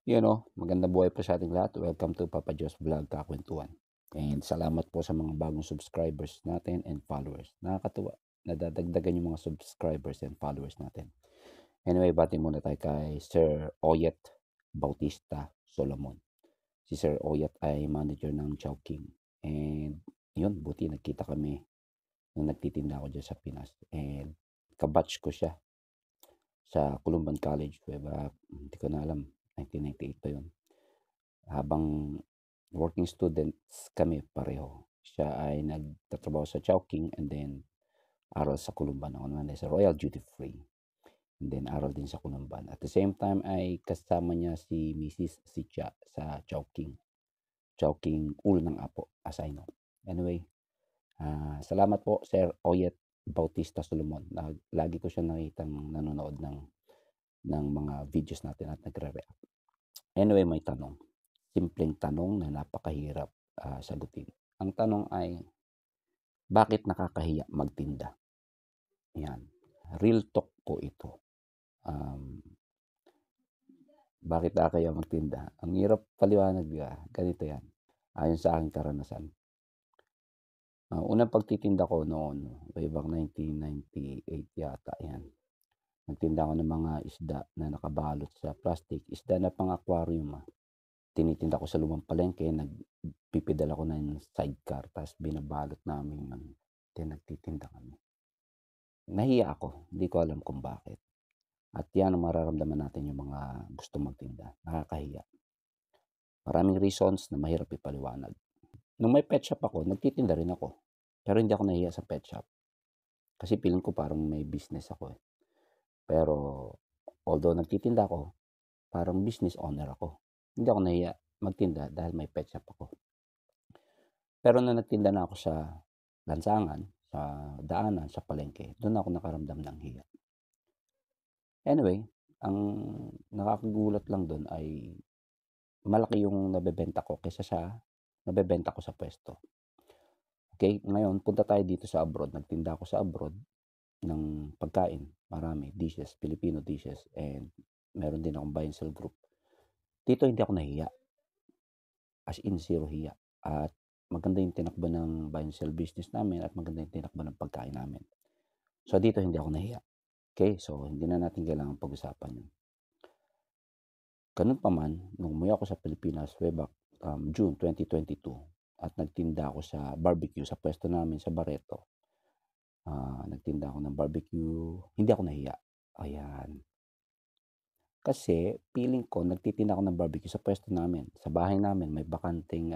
Magandang buhay po sa ating lahat. Welcome to Papa Jo's Vlog Kakwentuhan. And salamat po sa mga bagong subscribers natin and followers. Nakakatuwa, nadadagdagan yung mga subscribers and followers natin. Anyway, bati muna tayo kay Sir Oyet Bautista Solomon. Si Sir Oyet ay manager ng Chowking. And yun, buti nagkita kami nung nagtitinda ako dyan sa Pinas. And kabatch ko siya sa Columban College. Diba? Hindi ko na alam. 1998 pa yun. Habang working students kami pareho. Siya ay nagtatrabaho sa Chowking and then aral sa Columban. Ako naman ay sa Royal Duty Free. And then aral din sa Columban. At the same time ay kasama niya si Mrs. Sitya sa Chowking. Chowking Ulo ng Apo, as I know. Anyway, salamat po Sir Oyet Bautista Solomon. Lagi ko siya nakitang nanonood ng mga videos natin at nagre-react. Anyway, may tanong. Simpleng tanong na napakahirap sagutin. Ang tanong ay, bakit nakakahiya magtinda? Yan. Real talk po ito. Bakit nakakahiya magtinda? Ang hirap paliwanag. Ganito yan. Ayon sa aking karanasan. Unang pagtitinda ko noon, way back 1998 yata yan. Nagtinda ako ng mga isda na nakabalot sa plastic. Isda na pang aquarium. Tinitinda ko sa lumang palengke, nagpipidala ko ng sidecar, tapos binabalot namin ng nagtitinda kami. Nahiya ako, hindi ko alam kung bakit. At yan ang mararamdaman natin yung mga gusto magtinda, nakakahiya. Maraming reasons na mahirap ipaliwanag. Nung may pet shop ako, nagtitinda rin ako. Pero hindi ako nahiya sa pet shop. Kasi feeling ko parang may business ako eh. Pero although nagtitinda ako, parang business owner ako. Hindi ako nahiya magtinda dahil may pet shop ako. Pero nung nagtinda na ako sa lansangan, sa daanan, sa palengke, doon ako nakaramdam ng hiya. Anyway, ang nakakagulat lang doon ay malaki yung nabebenta ko kaysa sa nabebenta ko sa pwesto. Okay, ngayon punta tayo dito sa abroad. Nagtinda ako sa abroad ng pagkain, marami dishes, Filipino dishes, and meron din akong buy and sell group. Dito hindi ako nahiya. As in, zero hiya. At maganda yung tinakbo ng buy and sell business namin at maganda yung tinakbo ng pagkain namin. So dito hindi ako nahiya. Okay, so hindi na natin kailangan pag-usapan yun. Ganun pa man, nung umuwi ako sa Pilipinas way back June 2022 at nagtinda ako sa barbecue sa pwesto namin sa Barreto. Nagtinda ako ng barbecue, hindi ako nahiya. Ayan. Kasi feeling ko nagtitinda ako ng barbecue sa pwesto namin. Sa bahay namin may bakanting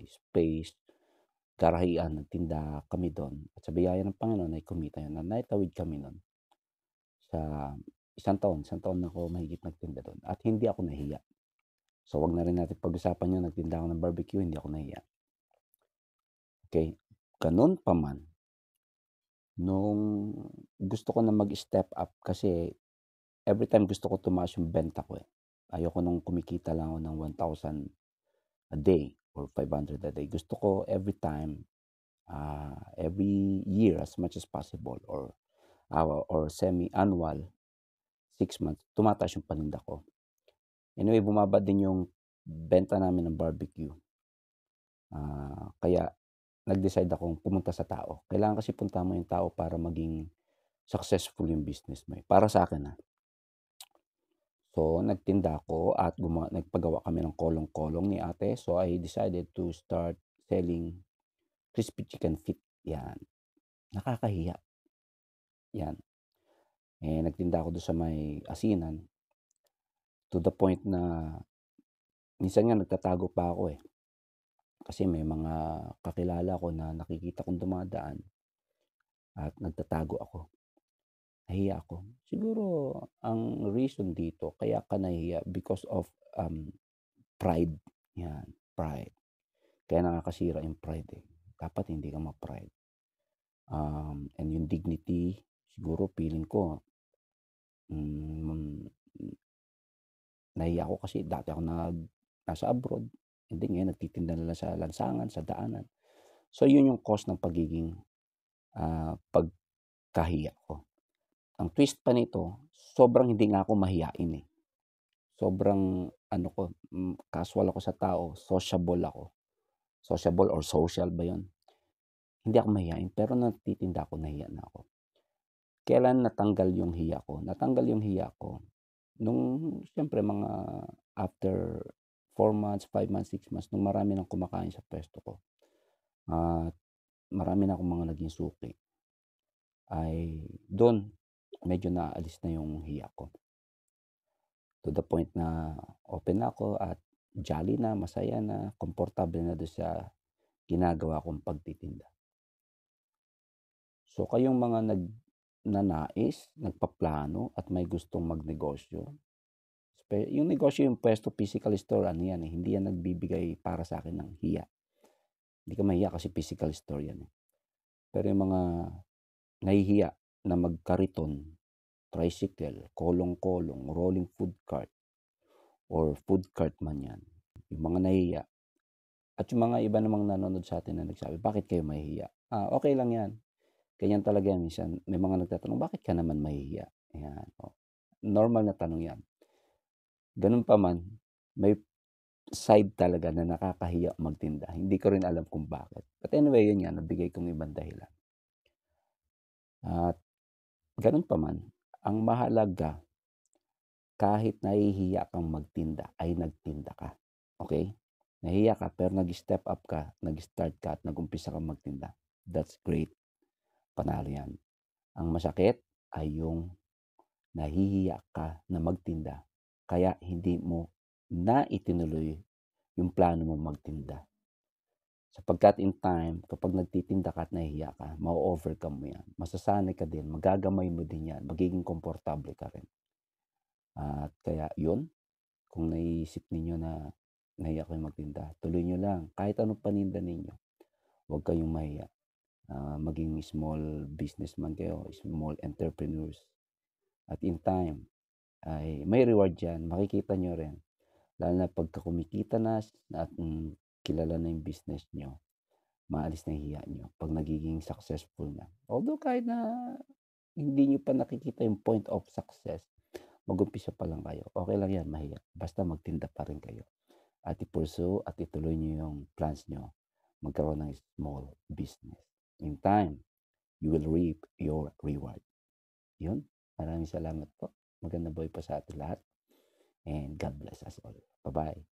space, garahian, nagtinda kami doon. At sa biyaya ng Panginoon ay kumita yun. Naitawid kami noon. Sa isang taon na ako mahigit nagtinda doon. At hindi ako nahiya. So wag na rin natin pag-usapan yun. Nagtinda ako ng barbecue, hindi ako nahiya. Okay. Ganun pa man, nung gusto ko na mag-step up kasi every time gusto ko tumaas yung benta ko eh. Ayoko nung kumikita lang ako ng 1,000 a day or 500 a day. Gusto ko every time, every year as much as possible or semi-annual, 6 months, tumataas yung paninda ko. Anyway, bumaba din yung benta namin ng barbecue. Kaya nag-decide akong pumunta sa tao. Kailangan kasi punta mo yung tao para maging successful yung business mo. Para sa akin So, nagtinda ako at nagpagawa kami ng kolong-kolong ni ate. So, I decided to start selling crispy chicken feet. Yan. Nakakahiya. Yan. Nagtinda ako doon sa may asinan. To the point na minsan nga nagtatago pa ako eh. Kasi may mga kakilala ko na nakikita kong dumadaan at nagtatago ako. Nahiya ako. Siguro ang reason dito kaya ka nahiya because of pride. Yan, pride. Kaya nakakasira yung pride eh. Dapat hindi ka ma-pride. And yung dignity, siguro feeling ko, nahiya ako kasi dati ako nasa abroad. Hindi ngayon, nagtitinda na lang sa lansangan, sa daanan. So, yun yung cause ng pagiging pagkahiya ko. Ang twist pa nito, sobrang hindi nga ako mahiyain eh. Sobrang ano ko, casual ako sa tao, sociable ako. Sociable or social ba 'yun? Hindi ako mahiyain, pero nagtitinda ako nahiya na ako. Kailan natanggal yung hiya ko? Natanggal yung hiya ko nung siyempre mga after 4 months, 5 months, 6 months nung marami ng kumakain sa puwesto ko at marami na akong mga naging suki, ay dun medyo naalis na yung hiya ko. To the point na open na ako at jolly na, masaya na, komportable na dun sa ginagawa kong pagtitinda. So kayong mga nagnanais, nagpaplano at may gustong magnegosyo, yung negosyo yung puwesto physical store ano yan, hindi yan nagbibigay para sa akin ng hiya. Hindi ka mahiya kasi physical store yan, eh. Pero yung mga nahihiya na magkariton, tricycle, kolong-kolong, rolling food cart or food cart man yan, yung mga nahihiya at yung mga iba namang nanonood sa'tin na nagsabi, "Bakit kayo mahihiya?" Okey lang yan, ganyan talaga yan minsan may mga nagtatanong, "Bakit ka naman mahihiya?" Ayan, normal na tanong yan. Ganun pa man, may side talaga na nakakahiya magtinda, hindi ko rin alam kung bakit. But anyway, yun nga nabigay kong ibang dahilan. At ganun pa man, ang mahalaga kahit nahihiya kang magtinda ay nagtinda ka, okey? Nahiya ka pero nag-step up ka, nag-start ka at nag-umpisa kang magtinda. That's great, panalo 'yan. Ang masakit ay yung nahihiya ka na magtinda kaya hindi mo naitinuloy yung plano mong magtinda. Sapagkat in time, kapag nagtitinda ka at nahihiya ka, ma-o-overcome mo 'yan. Masasanay ka din, magagamay mo din 'yan, magiging komportable ka rin. At kaya 'yun, kung naiisip ninyo na nahiya kayong magtinda, tuloy niyo lang kahit anong paninda ninyo, huwag kayong mahiya. Maging small businessman kayo, small entrepreneurs at in time ay may reward 'yan, makikita niyo rin. Lalo na pagka kumikita na at, kilala na yung business niyo, maalis na yung hiya niyo 'pag nagiging successful na. Although kahit na hindi niyo pa nakikita yung point of success, mag-umpisa pa lang kayo, okey lang 'yan mahiya, basta magtinda pa rin kayo at i-pursue at ituloy niyo yung plans niyo, magkaroon ng small business. In time, you will reap your reward. 'Yun, maraming salamat po. Magandang buhay po sa ating lahat and God bless us all. Ba-bye.